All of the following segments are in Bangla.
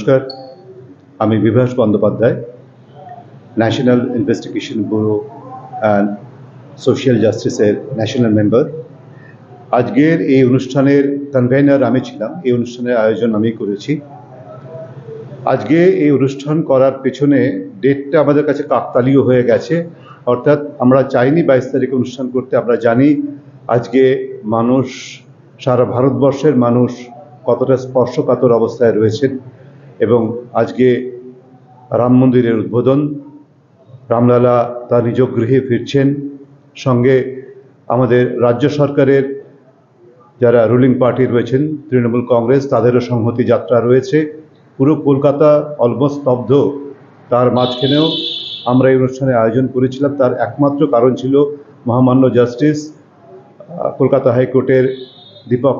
নমস্কার, আমি Bibhas Bandyopadhyay, national investigation bureau and social জাস্টিসের ন্যাশনাল মেম্বার। আজকের এই অনুষ্ঠানের কনভেনার আমি ছিলাম, এই অনুষ্ঠানের আয়োজন আমি করেছি। আজকে এই অনুষ্ঠান করার পেছনে ডেটটা আমাদের কাছে কাকতালীয় হয়ে গেছে, অর্থাৎ আমরা চাইনি 22 তারিখে অনুষ্ঠান করতে। আমরা জানি আজকে মানুষ, সারা ভারতবর্ষের মানুষ কতটা স্পর্শকাতর অবস্থায় রয়েছেন এবং আজকে রাম মন্দিরের উদ্বোধন, রামলালা তার নিজ গৃহে ফিরছেন, সঙ্গে আমাদের রাজ্য সরকারের যারা রুলিং পার্টি রয়েছেন তৃণমূল কংগ্রেস, তাদেরও সংহতি যাত্রা রয়েছে। পুরো কলকাতা অলমোস্ট স্তব্ধ। তার মাঝখানেও আমরা এই অনুষ্ঠানের আয়োজন করেছিলাম। তার একমাত্র কারণ ছিল মহামান্য জাস্টিস কলকাতা হাইকোর্টের দীপক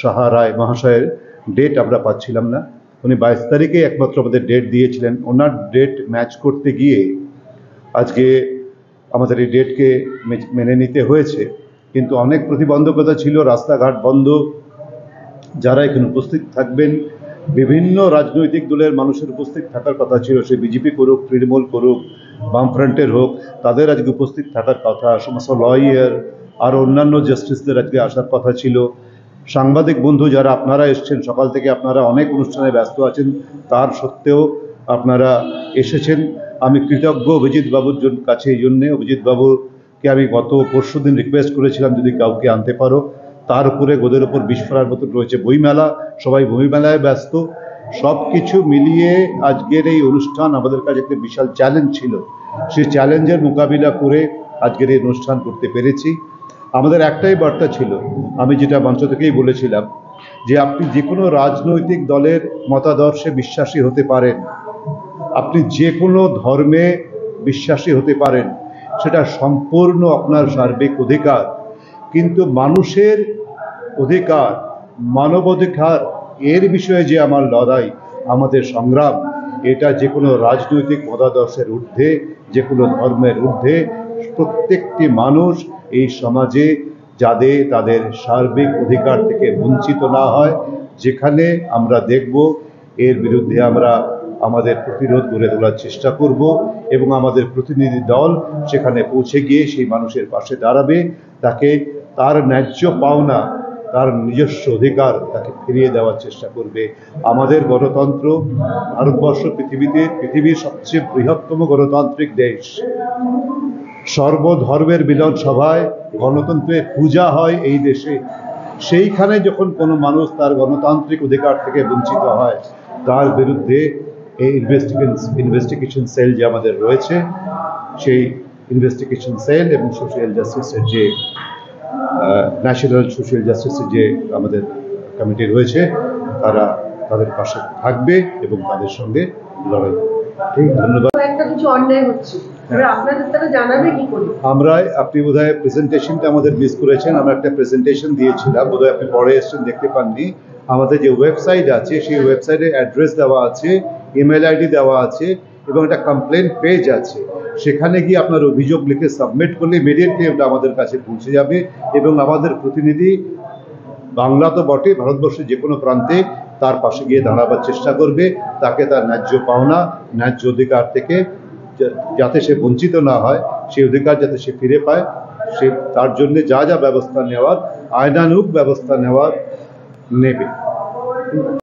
সাহা রায় মহাশয়ের ডেট আমরা পাচ্ছিলাম না। উনি 22 তারিখে একমাত্র আমাদের ডেট দিয়েছিলেন। ওনার ডেট ম্যাচ করতে গিয়ে আজকে আমাদের এই ডেটকে মেনে নিতে হয়েছে, কিন্তু অনেক প্রতিবন্ধকতা ছিল। রাস্তাঘাট বন্ধ। যারা এখানে উপস্থিত থাকবেন, বিভিন্ন রাজনৈতিক দলের মানুষের উপস্থিত থাকার কথা ছিল, সে বিজেপি করুক, তৃণমূল করুক, বামফ্রন্টের হোক, তাদের আজকে উপস্থিত থাকার কথা। সমস্ত লয়ার আর অন্যান্য জাস্টিসদের আজকে আসার কথা ছিল। সাংবাদিক বন্ধু যারা আপনারা এসছেন, সকাল থেকে আপনারা অনেক অনুষ্ঠানে ব্যস্ত আছেন, তার সত্ত্বেও আপনারা এসেছেন। আমি কৃতজ্ঞ অভিজিৎ বাবুর কাছে এই জন্যে। অভিজিৎ বাবুকে আমি গত পরশুদিন রিকোয়েস্ট করেছিলাম যদি কাউকে আনতে পারো। তার উপরে গোদের ওপর বিস্ফোরার মতো রয়েছে বইমেলা, সবাই বইমেলায় ব্যস্ত। সব কিছু মিলিয়ে আজকের এই অনুষ্ঠান আমাদের কাছে একটা বিশাল চ্যালেঞ্জ ছিল। সেই চ্যালেঞ্জের মোকাবিলা করে আজকের এই অনুষ্ঠান করতে পেরেছি। আমাদের একটাই বার্তা ছিল, আমি যেটা মঞ্চ থেকেই বলেছিলাম, যে আপনি যে কোনো রাজনৈতিক দলের মতাদর্শে বিশ্বাসী হতে পারেন, আপনি যে কোনো ধর্মে বিশ্বাসী হতে পারেন, সেটা সম্পূর্ণ আপনার সার্বিক অধিকার। কিন্তু মানুষের অধিকার, মানবাধিকার, এর বিষয়ে যে আমার লড়াই, আমাদের সংগ্রাম, এটা যে কোনো রাজনৈতিক মতাদর্শের ঊর্ধ্বে, যে কোনো ধর্মের ঊর্ধ্বে। প্রত্যেকটি মানুষ এই সমাজে যাতে তাদের সার্বিক অধিকার থেকে বঞ্চিত না হয়, যেখানে আমরা দেখব এর বিরুদ্ধে আমরা আমাদের প্রতিরোধ গড়ে তোলার চেষ্টা করব এবং আমাদের প্রতিনিধি দল সেখানে পৌঁছে গিয়ে সেই মানুষের পাশে দাঁড়াবে, তাকে তার ন্যায্য পাওনা, তার নিজস্ব অধিকার তাকে ফিরিয়ে দেওয়ার চেষ্টা করবে। আমাদের গণতন্ত্র, ভারতবর্ষ পৃথিবীর সবচেয়ে বৃহত্তম গণতান্ত্রিক দেশ। সর্বধর্মের মিলন সভায় গণতন্ত্রের পূজা হয় এই দেশে। সেইখানে যখন কোনো মানুষ তার গণতান্ত্রিক অধিকার থেকে বঞ্চিত হয়, তার বিরুদ্ধে এই ইনভেস্টিগেশন সেল যে আমাদের রয়েছে, সেই ইনভেস্টিগেশন সেল এবং সোশ্যাল জাস্টিসের যে ন্যাশনাল সোশ্যাল জাস্টিসের যে আমাদের কমিটি রয়েছে, তারা তাদের পাশে থাকবে এবং তাদের সঙ্গে লড়াই করবে। ধন্যবাদ। আমরা, আপনি বোধহয় প্রেজেন্টেশনটা আমাদের মিস করেছেন। আমরা একটা প্রেজেন্টেশন দিয়েছিলাম, বোধহয় আপনি পরে এসেছেন, দেখতে পাননি। আমাদের যে ওয়েবসাইট আছে, সেই ওয়েবসাইটের অ্যাড্রেস দেওয়া আছে, ইমেল আইডি দেওয়া আছে এবং একটা কমপ্লেন পেজ আছে। সেখানে গিয়ে আপনার অভিযোগ লিখে সাবমিট করলে ইমিডিয়েটলি ওটা আমাদের কাছে পৌঁছে যাবে এবং আমাদের প্রতিনিধি, বাংলা তো বটে, ভারতবর্ষের যে কোনো প্রান্তে তার পাশে গিয়ে দাঁড়াবার চেষ্টা করবে, তাকে তার ন্যায্য পাওনা, ন্যায্য অধিকার থেকে যাতে সে বঞ্চিত না হয়, সেই অধিকার যাতে সে ফিরে পায়, সে তার জন্য যা যা ব্যবস্থা নেওয়ার, আইনানুগ ব্যবস্থা নেওয়ার নেবে।